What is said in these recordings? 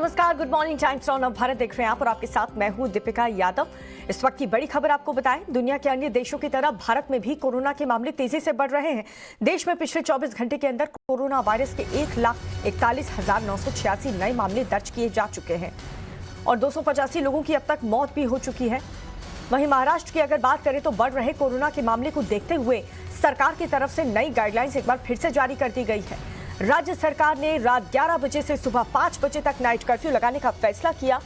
नमस्कार, good morning. Times on off Bharat देख रहे हैं आप और आपके साथ मैं हूं दीपिका यादव। इस वक्त की बड़ी खबर आपको बताएं, दुनिया के अन्य देशों की तरह भारत में भी कोरोना के मामले तेजी से बढ़ रहे हैं। देश में पिछले 24 घंटे के अंदर कोरोना वायरस के 1,41,986 नए मामले दर्ज किए जा चुके हैं और 285 लोगों की अब तक मौत भी हो चुकी है। वहीं महाराष्ट्र की अगर बात करें तो बढ़ रहे कोरोना के मामले को देखते हुए सरकार की तरफ से नई गाइडलाइंस एक बार फिर से जारी कर दी गई है। राज्य सरकार ने रात 11 बजे से सुबह 5 बजे तक नाइट कर्फ्यू लगाने का फैसला किया।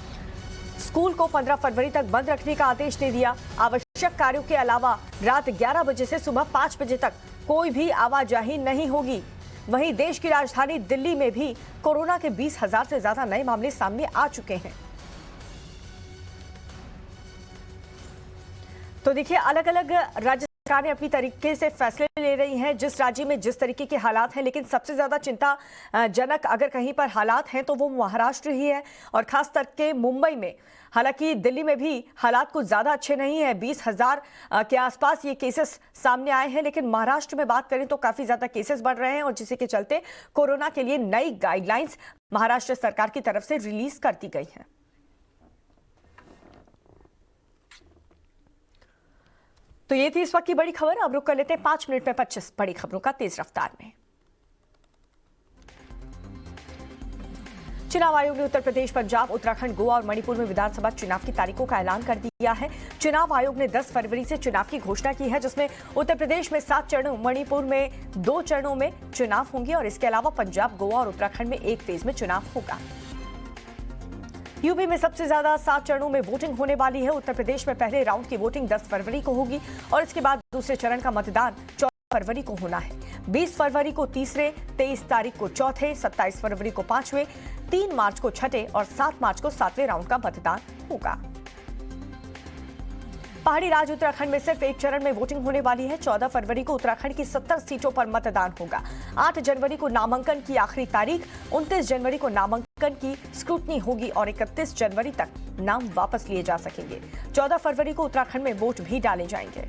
स्कूल को 15 फरवरी तक बंद रखने का आदेश दे दिया। आवश्यक कार्यों के अलावा रात 11 बजे से सुबह 5 बजे तक कोई भी आवाजाही नहीं होगी। वहीं देश की राजधानी दिल्ली में भी कोरोना के 20,000 से ज्यादा नए मामले सामने आ चुके हैं। तो देखिए, अलग अलग राज्य सरकारें अपनी तरीके से फैसले ले रही हैं जिस राज्य में जिस तरीके के हालात हैं, लेकिन सबसे ज्यादा चिंताजनक अगर कहीं पर हालात हैं तो वो महाराष्ट्र ही है और खास करके मुंबई में। हालांकि दिल्ली में भी हालात कुछ ज्यादा अच्छे नहीं है, 20,000 के आसपास ये केसेस सामने आए हैं, लेकिन महाराष्ट्र में बात करें तो काफी ज्यादा केसेस बढ़ रहे हैं और जिसके के चलते कोरोना के लिए नई गाइडलाइंस महाराष्ट्र सरकार की तरफ से रिलीज कर दी गई है। तो ये थी इस वक्त की बड़ी खबर। अब रुक कर लेते हैं 5 मिनट में 25 बड़ी खबरों का तेज रफ्तार में। चुनाव आयोग ने उत्तर प्रदेश, पंजाब, उत्तराखंड, गोवा और मणिपुर में विधानसभा चुनाव की तारीखों का ऐलान कर दिया है। चुनाव आयोग ने 10 फरवरी से चुनाव की घोषणा की है, जिसमें उत्तर प्रदेश में 7 चरणों, मणिपुर में 2 चरणों में चुनाव होंगे और इसके अलावा पंजाब, गोवा और उत्तराखंड में 1 फेज में चुनाव होगा। यूपी में सबसे ज्यादा 7 चरणों में वोटिंग होने वाली है। उत्तर प्रदेश में पहले राउंड की वोटिंग 10 फरवरी को होगी और इसके बाद दूसरे चरण का मतदान 14 फरवरी को होना है। 20 फरवरी को तीसरे, 23 तारीख को चौथे, 27 फरवरी को 5वें, 3 मार्च को छठे और 7 मार्च को 7वें राउंड का मतदान होगा। पहाड़ी राज्य उत्तराखंड में सिर्फ 1 चरण में वोटिंग होने वाली है। 14 फरवरी को उत्तराखंड की 70 सीटों पर मतदान होगा। 8 जनवरी को नामांकन की आखिरी तारीख, 29 जनवरी को नामांकन की स्क्रूटनी होगी और 31 जनवरी तक नाम वापस लिए जा सकेंगे। 14 फरवरी को उत्तराखंड में वोट भी डाले जाएंगे।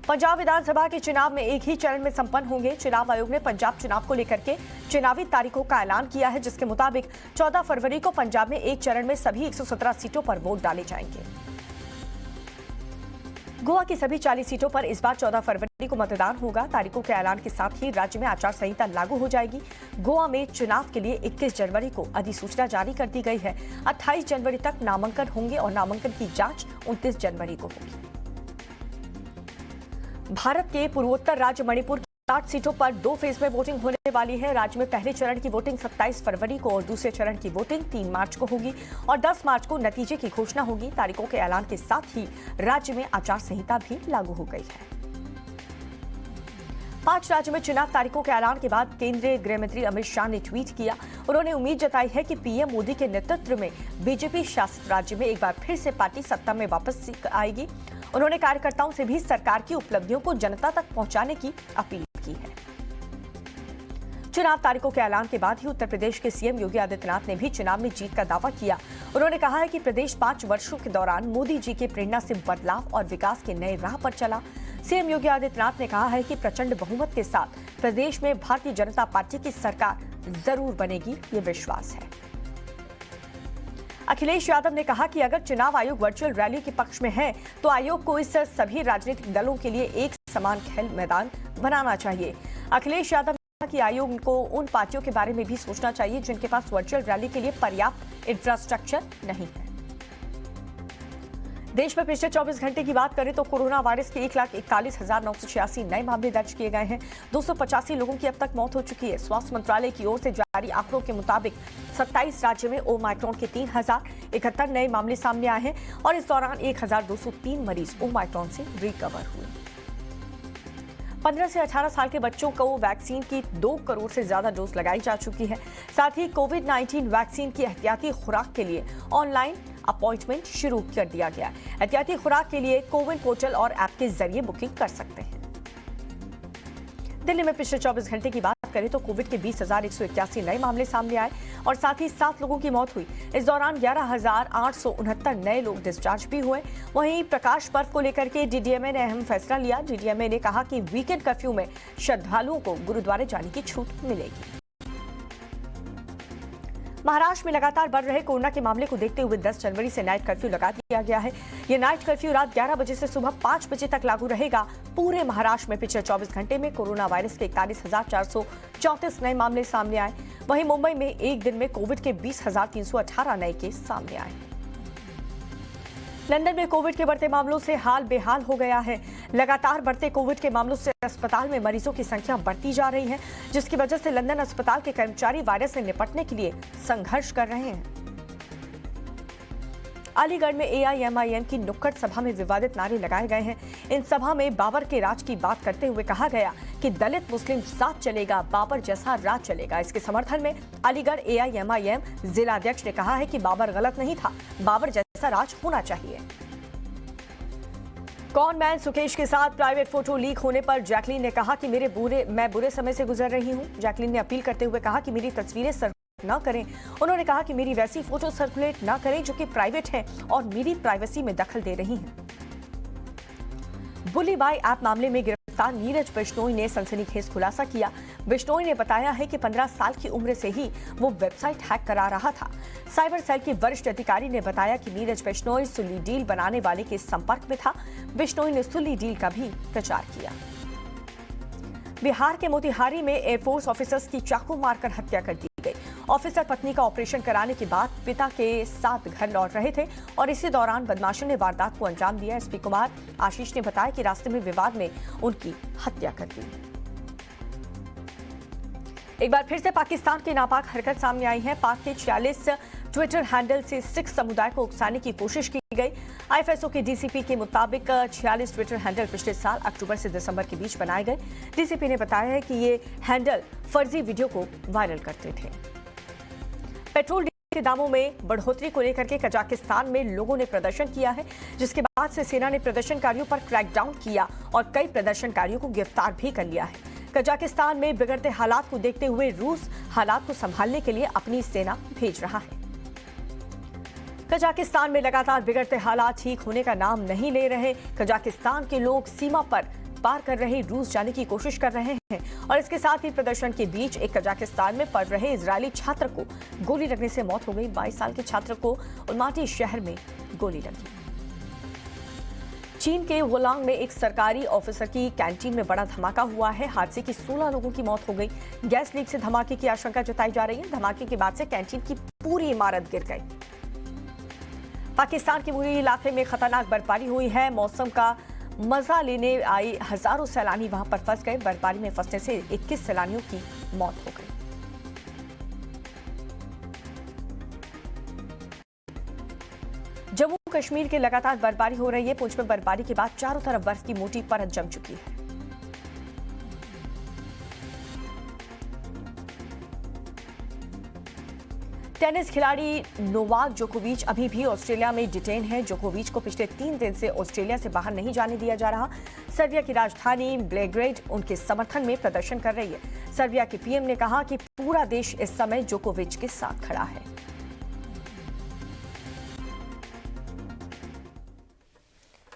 पंजाब विधानसभा के चुनाव में 1 ही चरण में संपन्न होंगे। चुनाव आयोग ने पंजाब चुनाव को लेकर के चुनावी तारीखों का ऐलान किया है, जिसके मुताबिक 14 फरवरी को पंजाब में 1 चरण में सभी 117 सीटों पर वोट डाले जाएंगे। गोवा की सभी 40 सीटों पर इस बार 14 फरवरी को मतदान होगा। तारीखों के ऐलान के साथ ही राज्य में आचार संहिता लागू हो जाएगी। गोवा में चुनाव के लिए 21 जनवरी को अधिसूचना जारी कर दी गई है। 28 जनवरी तक नामांकन होंगे और नामांकन की जांच 29 जनवरी को होगी। भारत के पूर्वोत्तर राज्य मणिपुर 60 सीटों पर 2 फेज में वोटिंग होने वाली है। राज्य में पहले चरण की वोटिंग 27 फरवरी को और दूसरे चरण की वोटिंग 3 मार्च को होगी और 10 मार्च को नतीजे की घोषणा होगी। तारीखों के ऐलान के साथ ही राज्य में आचार संहिता भी लागू हो गई है। 5 राज्यों में चुनाव तारीखों के ऐलान के बाद केंद्रीय गृह मंत्री अमित शाह ने ट्वीट किया। उन्होंने उम्मीद जताई है कि पीएम मोदी के नेतृत्व में बीजेपी शासित राज्य में एक बार फिर से पार्टी सत्ता में वापस आएगी। उन्होंने कार्यकर्ताओं से भी सरकार की उपलब्धियों को जनता तक पहुंचाने की अपील की है। चुनाव तारीखों के ऐलान के बाद ही उत्तर प्रदेश के सीएम योगी आदित्यनाथ ने भी चुनाव में जीत का दावा किया। उन्होंने कहा है कि प्रदेश 5 वर्षों के दौरान मोदी जी के प्रेरणा से बदलाव और विकास के नए राह पर चला। सीएम योगी आदित्यनाथ ने कहा है कि प्रचंड बहुमत के साथ प्रदेश में भारतीय जनता पार्टी की सरकार जरूर बनेगी, ये विश्वास है। अखिलेश यादव ने कहा कि अगर चुनाव आयोग वर्चुअल रैली के पक्ष में है तो आयोग को इस सभी राजनीतिक दलों के लिए एक समान खेल मैदान बनाना चाहिए। अखिलेश यादव ने कहा कि आयोग को उन पार्टियों के बारे में भी सोचना चाहिए जिनके पास वर्चुअल रैली के लिए पर्याप्त इंफ्रास्ट्रक्चर नहीं है। देश में पिछले 24 घंटे की बात करें तो कोरोना वायरस के 1,41,986 नए मामले दर्ज किए गए हैं। 285 लोगों की अब तक मौत हो चुकी है। स्वास्थ्य मंत्रालय की ओर से जारी आंकड़ों के मुताबिक 27 राज्यों में ओमाइक्रॉन के 3,071 नए मामले सामने आए हैं और इस दौरान 1,203 मरीज ओमाइक्रॉन से रिकवर हुए। 15 से 18 साल के बच्चों को वैक्सीन की 2 करोड़ से ज्यादा डोज लगाई जा चुकी है। साथ ही कोविड-19 वैक्सीन की एहतियाती खुराक के लिए ऑनलाइन अपॉइंटमेंट शुरू कर दिया गया। एहतियाती खुराक के लिए कोविन पोर्टल और ऐप के जरिए बुकिंग कर सकते हैं। दिल्ली में पिछले 24 घंटे की बात करें तो कोविड के 20,181 नए मामले सामने आए और साथ ही 7 लोगों की मौत हुई। इस दौरान 11,869 नए लोग डिस्चार्ज भी हुए। वहीं प्रकाश पर्व को लेकर के डीडीएमए ने अहम फैसला लिया। डीडीएमए ने कहा कि वीकेंड कर्फ्यू में श्रद्धालुओं को गुरुद्वारे जाने की छूट मिलेगी। महाराष्ट्र में लगातार बढ़ रहे कोरोना के मामले को देखते हुए 10 जनवरी से नाइट कर्फ्यू लगा दिया गया है। ये नाइट कर्फ्यू रात 11 बजे से सुबह 5 बजे तक लागू रहेगा। पूरे महाराष्ट्र में पिछले 24 घंटे में कोरोना वायरस के 41,434 नए मामले सामने आए। वहीं मुंबई में एक दिन में कोविड के 20,318 नए केस सामने आए। लंदन में कोविड के बढ़ते मामलों से हाल बेहाल हो गया है। लगातार बढ़ते कोविड के मामलों से अस्पताल में मरीजों की संख्या बढ़ती जा रही है, जिसकी वजह से लंदन अस्पताल के कर्मचारी वायरस से निपटने के लिए संघर्ष कर रहे हैं। अलीगढ़ में एआईएमआईएम की नुक्कड़ सभा में विवादित नारे लगाए गए हैं। इन सभा में बाबर के राज की बात करते हुए कहा गया कि दलित मुस्लिम साथ चलेगा, बाबर जैसा राज चलेगा। इसके समर्थन में अलीगढ़ एआईएमआईएम जिला अध्यक्ष ने कहा है कि बाबर गलत नहीं था, बाबर जैसा राज होना चाहिए। कॉन मैन सुकेश के साथ प्राइवेट फोटो लीक होने पर जैकलीन ने कहा कि मैं बुरे समय से गुजर रही हूं। जैकलीन ने अपील करते हुए कहा कि मेरी तस्वीरें न करें। उन्होंने कहा कि मेरी वैसी फोटो सर्कुलेट न करें जो कि प्राइवेट है और मेरी प्राइवेसी में दखल दे रही हैं। बुली बाय ऐप मामले में गिरफ्तार नीरज बिश्नोई ने सनसनीखेज खुलासा किया। बिश्नोई ने बताया है कि 15 साल की उम्र से ही वो वेबसाइट हैक करा रहा था। साइबर सेल के वरिष्ठ अधिकारी ने बताया कि नीरज बिश्नोई सुल्ली डील बनाने वाले के संपर्क में था। बिश्नोई ने सुल्ली डील का भी प्रचार किया। बिहार के मोतिहारी में एयरफोर्स ऑफिसर्स की चाकू मारकर हत्या कर दी गई। ऑफिसर पत्नी का ऑपरेशन कराने के बाद पिता के साथ घर लौट रहे थे और इसी दौरान बदमाशों ने वारदात को अंजाम दिया। एसपी कुमार आशीष ने बताया कि रास्ते में विवाद में उनकी हत्या कर दी। एक बार फिर से पाकिस्तान की नापाक हरकत सामने आई है। पाक के 46 ट्विटर हैंडल से सिख समुदाय को उकसाने की कोशिश की गई। आईएफएसओ के डीसीपी के मुताबिक 46 ट्विटर हैंडल पिछले साल अक्टूबर से दिसंबर के बीच बनाए गए। डीसीपी ने बताया है कि ये हैंडल फर्जी वीडियो को वायरल करते थे। पेट्रोल डीजल के दामों में बढ़ोतरी को लेकर के कजाकिस्तान में लोगों ने प्रदर्शन किया है, जिसके बाद से सेना ने प्रदर्शनकारियों पर क्रैकडाउन किया और कई प्रदर्शनकारियों को गिरफ्तार भी कर लिया है। कजाकिस्तान में बिगड़ते हालात को देखते हुए रूस हालात को संभालने के लिए अपनी सेना भेज रहा है। कजाकिस्तान में लगातार बिगड़ते हालात ठीक होने का नाम नहीं ले रहे। कजाकिस्तान के लोग सीमा पर पार कर रहे रूस जाने की कोशिश कर रहे हैं और इसके साथ ही प्रदर्शन के बीच एक कजाकिस्तान में पढ़ रहे इजरायली छात्र को गोली लगने से मौत हो गई। 22 साल के छात्र को उलमाटी शहर में गोली लगी। चीन के वुलांग में एक सरकारी ऑफिसर की कैंटीन में बड़ा धमाका हुआ है। हादसे की 16 लोगों की मौत हो गई। गैस लीक से धमाके की आशंका जताई जा रही है। धमाके के बाद से कैंटीन की पूरी इमारत गिर गई। पाकिस्तान के मुरी इलाके में खतरनाक बर्फबारी हुई है। मौसम का मजा लेने आई हजारों सैलानी वहां पर फंस गए। बर्फबारी में फंसने से 21 सैलानियों की मौत हो गई। जम्मू कश्मीर के लगातार बर्फबारी हो रही है। पुंछ में बर्फबारी के बाद चारों तरफ बर्फ की मोटी परत जम चुकी है। टेनिस खिलाड़ी नोवाक जोकोविच अभी भी ऑस्ट्रेलिया में डिटेन है। जोकोविच को पिछले 3 दिन से ऑस्ट्रेलिया से बाहर नहीं जाने दिया जा रहा। सर्बिया की राजधानी बेलग्रेड उनके समर्थन में प्रदर्शन कर रही है। सर्बिया के पीएम ने कहा कि पूरा देश इस समय जोकोविच के साथ खड़ा है।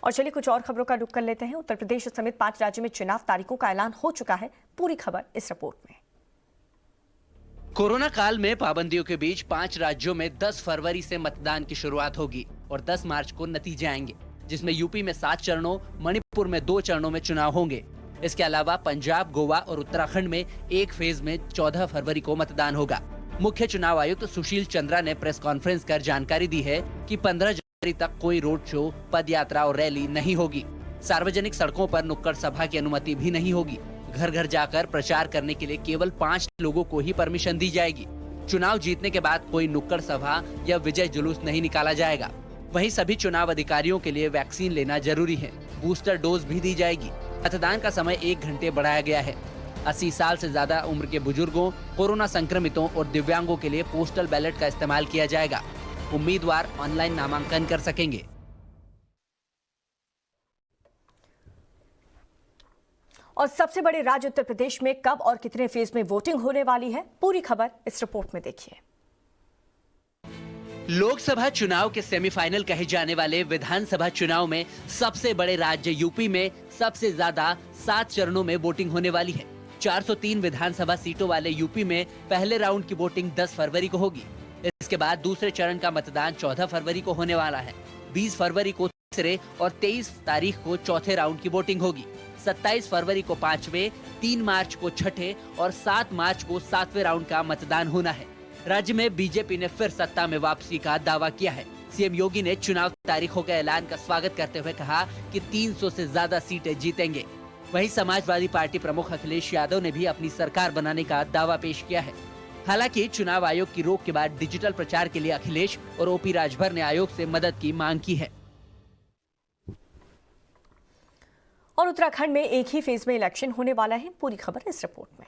और चलिए कुछ और खबरों का रुख कर लेते हैं। उत्तर प्रदेश समेत 5 राज्यों में चुनाव तारीखों का ऐलान हो चुका है। पूरी खबर इस रिपोर्ट में। कोरोना काल में पाबंदियों के बीच 5 राज्यों में 10 फरवरी से मतदान की शुरुआत होगी और 10 मार्च को नतीजे आएंगे, जिसमें यूपी में 7 चरणों, मणिपुर में 2 चरणों में चुनाव होंगे। इसके अलावा पंजाब, गोवा और उत्तराखंड में एक फेज में 14 फरवरी को मतदान होगा। मुख्य चुनाव आयुक्त सुशील चंद्रा ने प्रेस कॉन्फ्रेंस कर जानकारी दी है कि 15 जनवरी तक कोई रोड शो, पद यात्रा और रैली नहीं होगी। सार्वजनिक सड़कों पर नुक्कड़ सभा की अनुमति भी नहीं होगी। घर घर जाकर प्रचार करने के लिए केवल 5 लोगों को ही परमिशन दी जाएगी। चुनाव जीतने के बाद कोई नुक्कड़ सभा या विजय जुलूस नहीं निकाला जाएगा। वहीं सभी चुनाव अधिकारियों के लिए वैक्सीन लेना जरूरी है। बूस्टर डोज भी दी जाएगी। मतदान का समय 1 घंटे बढ़ाया गया है। 80 साल से ज्यादा उम्र के बुजुर्गों, कोरोना संक्रमितों और दिव्यांगों के लिए पोस्टल बैलेट का इस्तेमाल किया जाएगा। उम्मीदवार ऑनलाइन नामांकन कर सकेंगे। और सबसे बड़े राज्य उत्तर प्रदेश में कब और कितने फेज में वोटिंग होने वाली है, पूरी खबर इस रिपोर्ट में देखिए। लोकसभा चुनाव के सेमीफाइनल कहे जाने वाले विधानसभा चुनाव में सबसे बड़े राज्य यूपी में सबसे ज्यादा 7 चरणों में वोटिंग होने वाली है। 403 विधानसभा सीटों वाले यूपी में पहले राउंड की वोटिंग 10 फरवरी को होगी। इसके बाद दूसरे चरण का मतदान 14 फरवरी को होने वाला है। 20 फरवरी को तीसरे और 23 तारीख को चौथे राउंड की वोटिंग होगी। 27 फरवरी को पांचवे, 3 मार्च को छठे और 7 मार्च को 7वें राउंड का मतदान होना है। राज्य में बीजेपी ने फिर सत्ता में वापसी का दावा किया है। सीएम योगी ने चुनाव तारीखों के ऐलान का स्वागत करते हुए कहा कि 300 से ज्यादा सीटें जीतेंगे। वहीं समाजवादी पार्टी प्रमुख अखिलेश यादव ने भी अपनी सरकार बनाने का दावा पेश किया है। हालांकि चुनाव आयोग की रोक के बाद डिजिटल प्रचार के लिए अखिलेश और ओपी राजभर ने आयोग से मदद की मांग की है। और उत्तराखंड में एक ही फेज में इलेक्शन होने वाला है। पूरी खबर इस रिपोर्ट में।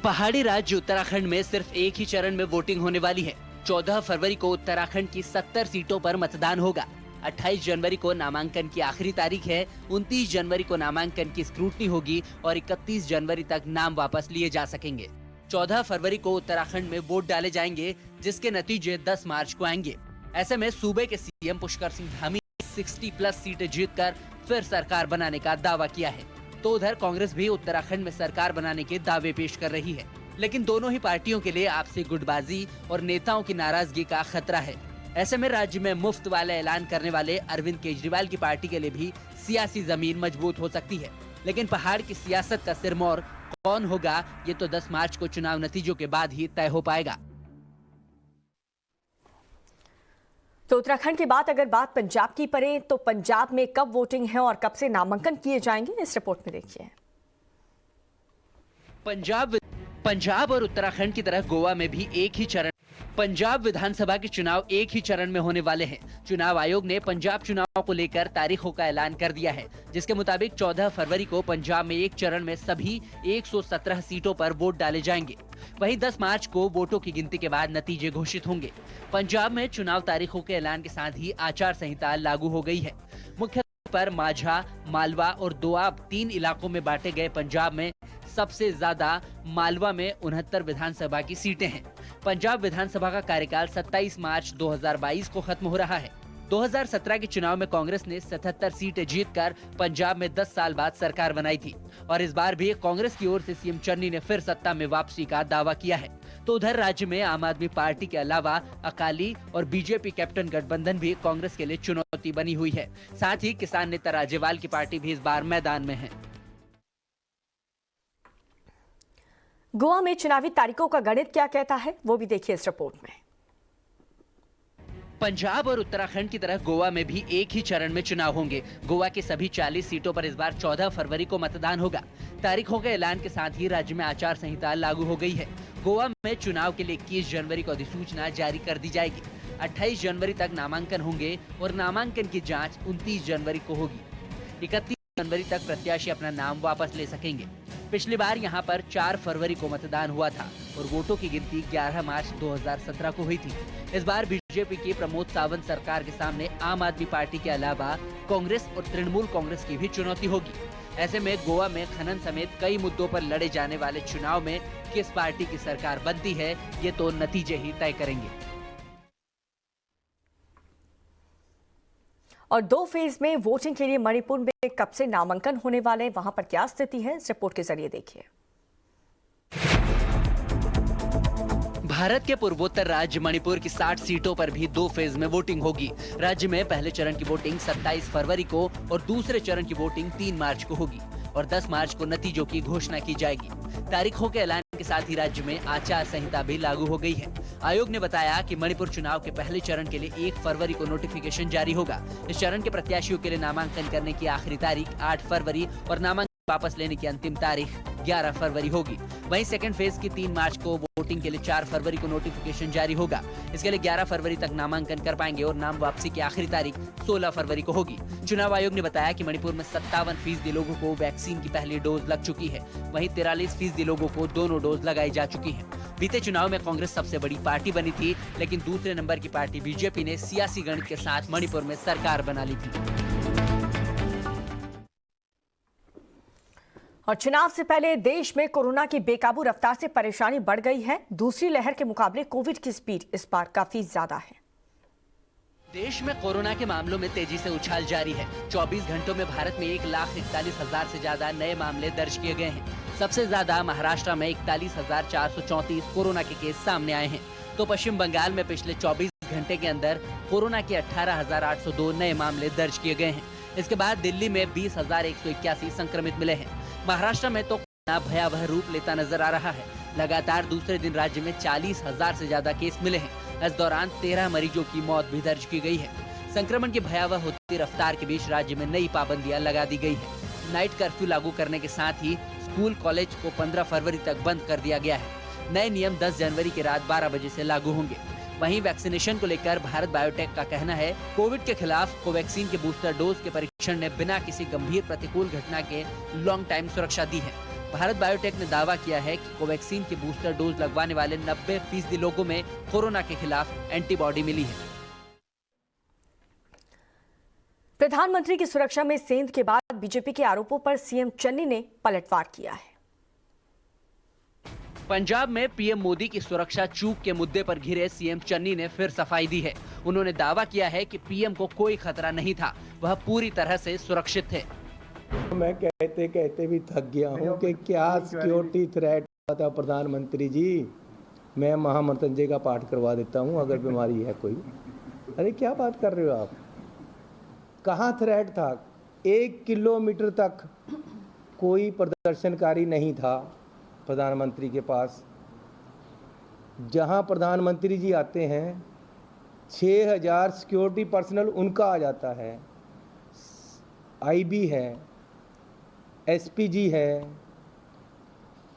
पहाड़ी राज्य उत्तराखंड में सिर्फ एक ही चरण में वोटिंग होने वाली है। 14 फरवरी को उत्तराखंड की 70 सीटों पर मतदान होगा। 28 जनवरी को नामांकन की आखिरी तारीख है। 29 जनवरी को नामांकन की स्क्रूटनी होगी और 31 जनवरी तक नाम वापस लिए जा सकेंगे। 14 फरवरी को उत्तराखंड में वोट डाले जाएंगे, जिसके नतीजे 10 मार्च को आएंगे। ऐसे में सूबे के सीएम पुष्कर सिंह धामी 60+ सीटें जीतकर फिर सरकार बनाने का दावा किया है। तो उधर कांग्रेस भी उत्तराखंड में सरकार बनाने के दावे पेश कर रही है, लेकिन दोनों ही पार्टियों के लिए आपसी गुटबाजी और नेताओं की नाराजगी का खतरा है। ऐसे में राज्य में मुफ्त वाला ऐलान करने वाले अरविंद केजरीवाल की पार्टी के लिए भी सियासी जमीन मजबूत हो सकती है। लेकिन पहाड़ की सियासत का सिरमौर कौन होगा, ये तो 10 मार्च को चुनाव नतीजों के बाद ही तय हो पाएगा। तो उत्तराखंड के बाद अगर बात पंजाब की करें तो पंजाब में कब वोटिंग है और कब से नामांकन किए जाएंगे, इस रिपोर्ट में देखिए। पंजाब और उत्तराखंड की तरह गोवा में भी एक ही चरण पंजाब विधानसभा के चुनाव एक ही चरण में होने वाले हैं। चुनाव आयोग ने पंजाब चुनाव को लेकर तारीखों का ऐलान कर दिया है, जिसके मुताबिक 14 फरवरी को पंजाब में एक चरण में सभी 117 सीटों पर वोट डाले जाएंगे। वहीं 10 मार्च को वोटों की गिनती के बाद नतीजे घोषित होंगे। पंजाब में चुनाव तारीखों के ऐलान के साथ ही आचार संहिता लागू हो गई है। मुख्य तौर पर माझा, मालवा और दोआब 3 इलाकों में बांटे गए पंजाब में सबसे ज्यादा मालवा में 69 विधानसभा की सीटें हैं। पंजाब विधानसभा का कार्यकाल 27 मार्च 2022 को खत्म हो रहा है। 2017 के चुनाव में कांग्रेस ने 77 सीटें जीतकर पंजाब में 10 साल बाद सरकार बनाई थी और इस बार भी कांग्रेस की ओर से सीएम चन्नी ने फिर सत्ता में वापसी का दावा किया है। तो उधर राज्य में आम आदमी पार्टी के अलावा अकाली और बीजेपी कैप्टन गठबंधन भी कांग्रेस के लिए चुनौती बनी हुई है। साथ ही किसान नेता राजेवाल की पार्टी भी इस बार मैदान में है। गोवा में चुनावी तारीखों का गणित क्या कहता है, वो भी देखिए इस रिपोर्ट में। पंजाब और उत्तराखंड की तरह गोवा में भी एक ही चरण में चुनाव होंगे। गोवा की सभी 40 सीटों पर इस बार 14 फरवरी को मतदान होगा। तारीखों के ऐलान के साथ ही राज्य में आचार संहिता लागू हो गई है। गोवा में चुनाव के लिए 21 जनवरी को अधिसूचना जारी कर दी जाएगी। 28 जनवरी तक नामांकन होंगे और नामांकन की जांच 29 जनवरी को होगी। 31 जनवरी तक प्रत्याशी अपना नाम वापस ले सकेंगे। पिछली बार यहां पर 4 फरवरी को मतदान हुआ था और वोटों की गिनती 11 मार्च 2017 को हुई थी। इस बार बीजेपी की प्रमोद सावंत सरकार के सामने आम आदमी पार्टी के अलावा कांग्रेस और तृणमूल कांग्रेस की भी चुनौती होगी। ऐसे में गोवा में खनन समेत कई मुद्दों पर लड़े जाने वाले चुनाव में किस पार्टी की सरकार बनती है, ये तो नतीजे ही तय करेंगे। और 2 फेज में वोटिंग के लिए मणिपुर में कब से नामांकन होने वाले हैं, वहां पर क्या स्थिति है, इस रिपोर्ट के जरिए देखिए। भारत के पूर्वोत्तर राज्य मणिपुर की 60 सीटों पर भी 2 फेज में वोटिंग होगी। राज्य में पहले चरण की वोटिंग 27 फरवरी को और दूसरे चरण की वोटिंग 3 मार्च को होगी और 10 मार्च को नतीजों की घोषणा की जाएगी। तारीखों के ऐलान के साथ ही राज्य में आचार संहिता भी लागू हो गई है। आयोग ने बताया कि मणिपुर चुनाव के पहले चरण के लिए 1 फरवरी को नोटिफिकेशन जारी होगा। इस चरण के प्रत्याशियों के लिए नामांकन करने की आखिरी तारीख 8 फरवरी और नामांकन वापस लेने की अंतिम तारीख 11 फरवरी होगी। वहीं सेकंड फेज की 3 मार्च को वोटिंग के लिए 4 फरवरी को नोटिफिकेशन जारी होगा। इसके लिए 11 फरवरी तक नामांकन कर पाएंगे और नाम वापसी की आखिरी तारीख 16 फरवरी को होगी। चुनाव आयोग ने बताया कि मणिपुर में 57% लोगों को वैक्सीन की पहली डोज लग चुकी है। वहीं 43% लोगों को दोनों डोज लगाई जा चुकी है। बीते चुनाव में कांग्रेस सबसे बड़ी पार्टी बनी थी, लेकिन दूसरे नंबर की पार्टी बीजेपी ने सियासी गणित के साथ मणिपुर में सरकार बना ली थी। और चुनाव से पहले देश में कोरोना की बेकाबू रफ्तार से परेशानी बढ़ गई है। दूसरी लहर के मुकाबले कोविड की स्पीड इस बार काफी ज्यादा है। देश में कोरोना के मामलों में तेजी से उछाल जारी है। 24 घंटों में भारत में 1,41,000 से ज्यादा नए मामले दर्ज किए गए हैं। सबसे ज्यादा महाराष्ट्र में 41,434 कोरोना के केस सामने आए हैं, तो पश्चिम बंगाल में पिछले 24 घंटे के अंदर कोरोना के 18,802 नए मामले दर्ज किए गए हैं। इसके बाद दिल्ली में 20,181 संक्रमित मिले हैं। महाराष्ट्र में तो कोरोना भयावह रूप लेता नजर आ रहा है। लगातार दूसरे दिन राज्य में 40,000 से ज्यादा केस मिले हैं। इस दौरान 13 मरीजों की मौत भी दर्ज की गई है। संक्रमण की भयावह होती रफ्तार के बीच राज्य में नई पाबंदियां लगा दी गई है। नाइट कर्फ्यू लागू करने के साथ ही स्कूल कॉलेज को 15 फरवरी तक बंद कर दिया गया है। नए नियम 10 जनवरी की रात 12 बजे से लागू होंगे। वहीं वैक्सीनेशन को लेकर भारत बायोटेक का कहना है, कोविड के खिलाफ कोवैक्सीन के बूस्टर डोज के परीक्षण ने बिना किसी गंभीर प्रतिकूल घटना के लॉन्ग टाइम सुरक्षा दी है। भारत बायोटेक ने दावा किया है कि कोवैक्सीन के बूस्टर डोज लगवाने वाले 90% लोगों में कोरोना के खिलाफ एंटीबॉडी मिली है। प्रधानमंत्री की सुरक्षा में सेंध के बाद बीजेपी के आरोपों पर सीएम चन्नी ने पलटवार किया है। पंजाब में पीएम मोदी की सुरक्षा चूक के मुद्दे पर घिरे सीएम चन्नी ने फिर सफाई दी है। उन्होंने दावा किया है कि पीएम को कोई खतरा नहीं था, वह पूरी तरह से सुरक्षित थे। मैं कहते कहते भी थक गया हूँ कि क्या सिक्योरिटी थ्रेट था प्रधानमंत्री जी। मैं महामृत्युंजय का पाठ करवा देता हूँ अगर बीमारी है कोई। अरे क्या बात कर रहे हो आप, कहाँ थ्रेट था? 1 किलोमीटर तक कोई प्रदर्शनकारी नहीं था प्रधानमंत्री के पास। जहाँ प्रधानमंत्री जी आते हैं 6,000 सिक्योरिटी पर्सनल उनका आ जाता है। आईबी है, एसपीजी है।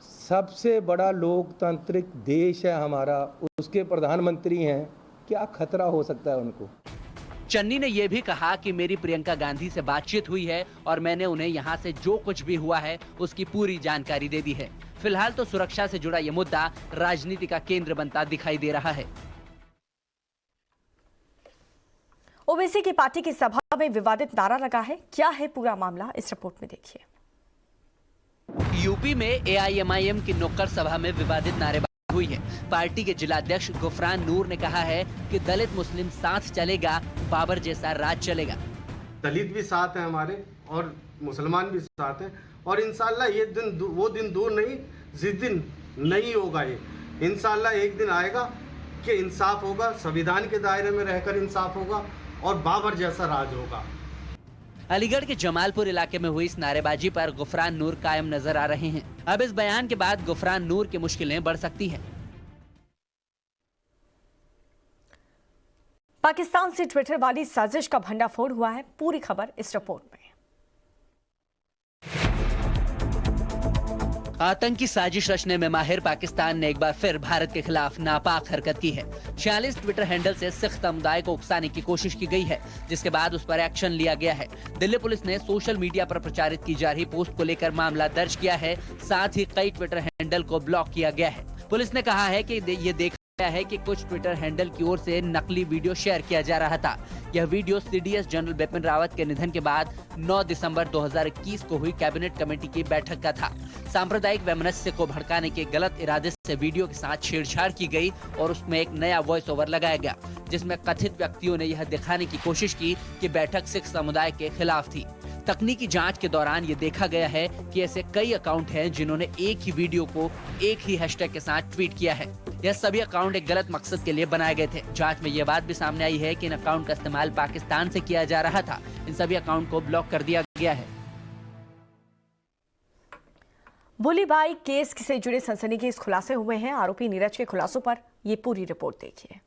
सबसे बड़ा लोकतांत्रिक देश है हमारा, उसके प्रधानमंत्री हैं। क्या खतरा हो सकता है उनको? चन्नी ने यह भी कहा कि मेरी प्रियंका गांधी से बातचीत हुई है और मैंने उन्हें यहां से जो कुछ भी हुआ है उसकी पूरी जानकारी दे दी है। फिलहाल तो सुरक्षा से जुड़ा यह मुद्दा राजनीति का केंद्र बनता दिखाई दे रहा है। ओवैसी की पार्टी की सभा में विवादित नारा लगा है। क्या है पूरा मामला, इस रिपोर्ट में देखिए। यूपी में एआईएमआईएम की नुक्कड़ सभा में विवादित नारेबाजी हुई है। पार्टी के जिलाध्यक्ष गुफरान नूर ने कहा है कि दलित मुस्लिम साथ चलेगा, बाबर जैसा राज चलेगा। दलित भी साथ हैं हमारे और मुसलमान भी साथ हैं, और इंशाल्लाह ये दिन वो दिन दूर नहीं जिस दिन नहीं होगा। ये इंशाल्लाह एक दिन आएगा कि इंसाफ होगा, संविधान के दायरे में रहकर इंसाफ होगा और बाबर जैसा राज होगा। अलीगढ़ के जमालपुर इलाके में हुई इस नारेबाजी पर गुफरान नूर कायम नजर आ रहे हैं। अब इस बयान के बाद गुफरान नूर की मुश्किलें बढ़ सकती हैं। पाकिस्तान से ट्विटर वाली साजिश का भंडाफोड़ हुआ है। पूरी खबर इस रिपोर्ट में। आतंकी साजिश रचने में माहिर पाकिस्तान ने एक बार फिर भारत के खिलाफ नापाक हरकत की है। 46 ट्विटर हैंडल से सिख समुदाय को उकसाने की कोशिश की गई है, जिसके बाद उस पर एक्शन लिया गया है। दिल्ली पुलिस ने सोशल मीडिया पर प्रचारित की जा रही पोस्ट को लेकर मामला दर्ज किया है। साथ ही कई ट्विटर हैंडल को ब्लॉक किया गया है। पुलिस ने कहा है कि ये देखा गया है कि कुछ ट्विटर हैंडल की ओर से नकली वीडियो शेयर किया जा रहा था। यह video CDS general Bipin Rawat के निधन के बाद 9 दिसंबर 2021 को हुई कैबिनेट कमेटी की बैठक का था। सांप्रदायिक वैमनस्य को भड़काने के गलत इरादे से वीडियो के साथ छेड़छाड़ की गई और उसमें एक नया वॉइस ओवर लगाया गया, जिसमें कथित व्यक्तियों ने यह दिखाने की कोशिश की कि बैठक सिख समुदाय के खिलाफ थी। तकनीकी जांच के दौरान ये देखा गया है कि ऐसे कई अकाउंट हैं जिन्होंने एक ही वीडियो को एक ही हैशटैग के साथ ट्वीट किया है। यह सभी अकाउंट एक गलत मकसद के लिए बनाए गए थे। जांच में यह बात भी सामने आई है कि इन अकाउंट का इस्तेमाल पाकिस्तान से किया जा रहा था। इन सभी अकाउंट को ब्लॉक कर दिया गया है। बुलीबाई केस से जुड़े सनसनीखेज खुलासे हुए हैं। आरोपी नीरज के खुलासों पर ये पूरी रिपोर्ट देखिए।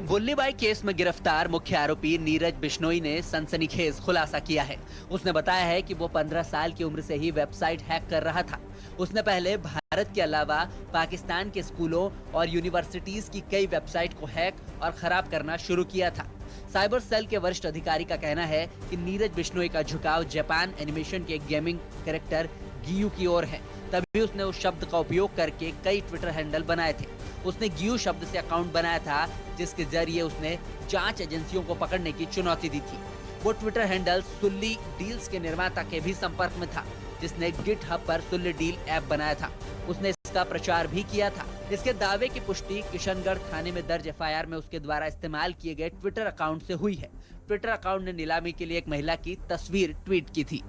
बुल्लीबाई केस में गिरफ्तार मुख्य आरोपी नीरज बिश्नोई ने सनसनीखेज खुलासा किया है। उसने बताया है कि वो 15 साल की उम्र से ही वेबसाइट हैक कर रहा था। उसने पहले भारत के अलावा पाकिस्तान के स्कूलों और यूनिवर्सिटीज की कई वेबसाइट को हैक और खराब करना शुरू किया था। साइबर सेल के वरिष्ठ अधिकारी का कहना है कि नीरज बिश्नोई का झुकाव जापान एनिमेशन के गेमिंग कैरेक्टर गियू की ओर है। तभी उसने उस शब्द का उपयोग करके कई ट्विटर हैंडल बनाए थे। उसने गियू शब्द से अकाउंट बनाया था, जिसके जरिए उसने जांच एजेंसियों को पकड़ने की चुनौती दी थी। वो ट्विटर हैंडल सुल्ली डील्स के निर्माता के भी संपर्क में था, जिसने गिटहब पर सुल्ली डील ऐप बनाया था। उसने इस इसका प्रचार भी किया था। इसके दावे की पुष्टि किशनगढ़ थाने में दर्ज एफआईआर में उसके द्वारा इस्तेमाल किए गए ट्विटर अकाउंट से हुई है। ट्विटर अकाउंट ने नीलामी के लिए एक महिला की तस्वीर ट्वीट की थी।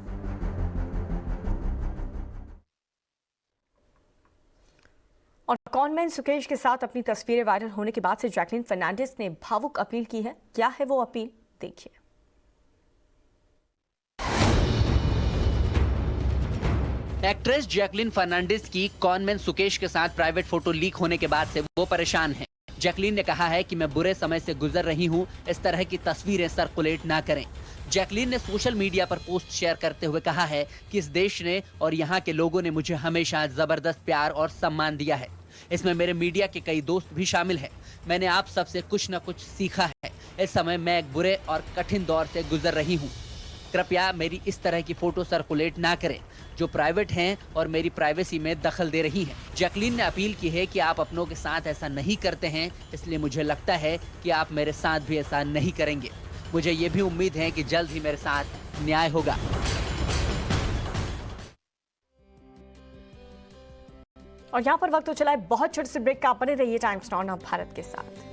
और कॉनमैन सुकेश के साथ अपनी तस्वीरें वायरल होने के बाद से जैकलीन फर्नांडिस ने भावुक अपील की है। क्या है वो अपील, देखिए। एक्ट्रेस जैकलीन फर्नांडिस की कॉनमैन सुकेश के साथ प्राइवेट फोटो लीक होने के बाद से वो परेशान हैं। जैकलीन ने कहा है कि मैं बुरे समय से गुजर रही हूं, इस तरह की तस्वीरें सर्कुलेट ना करें। जैकलीन ने सोशल मीडिया पर पोस्ट शेयर करते हुए कहा है कि इस देश ने और यहाँ के लोगों ने मुझे हमेशा जबरदस्त प्यार और सम्मान दिया है। इसमें मेरे मीडिया के कई दोस्त भी शामिल हैं। मैंने आप सबसे कुछ न कुछ सीखा है। इस समय मैं एक बुरे और कठिन दौर से गुजर रही हूँ। कृपया मेरी इस तरह की फोटो सर्कुलेट ना करें जो प्राइवेट हैं और मेरी प्राइवेसी में दखल दे रही हैं। जैकलीन ने अपील की है कि आप अपनों के साथ ऐसा नहीं करते हैं, इसलिए मुझे लगता है कि आप मेरे साथ भी ऐसा नहीं करेंगे। मुझे ये भी उम्मीद है कि जल्द ही मेरे साथ न्याय होगा। और यहाँ पर वक्त हो चला है बहुत छोटे से ब्रेक का। बने रहिए टाइम्स नाउ भारत के साथ।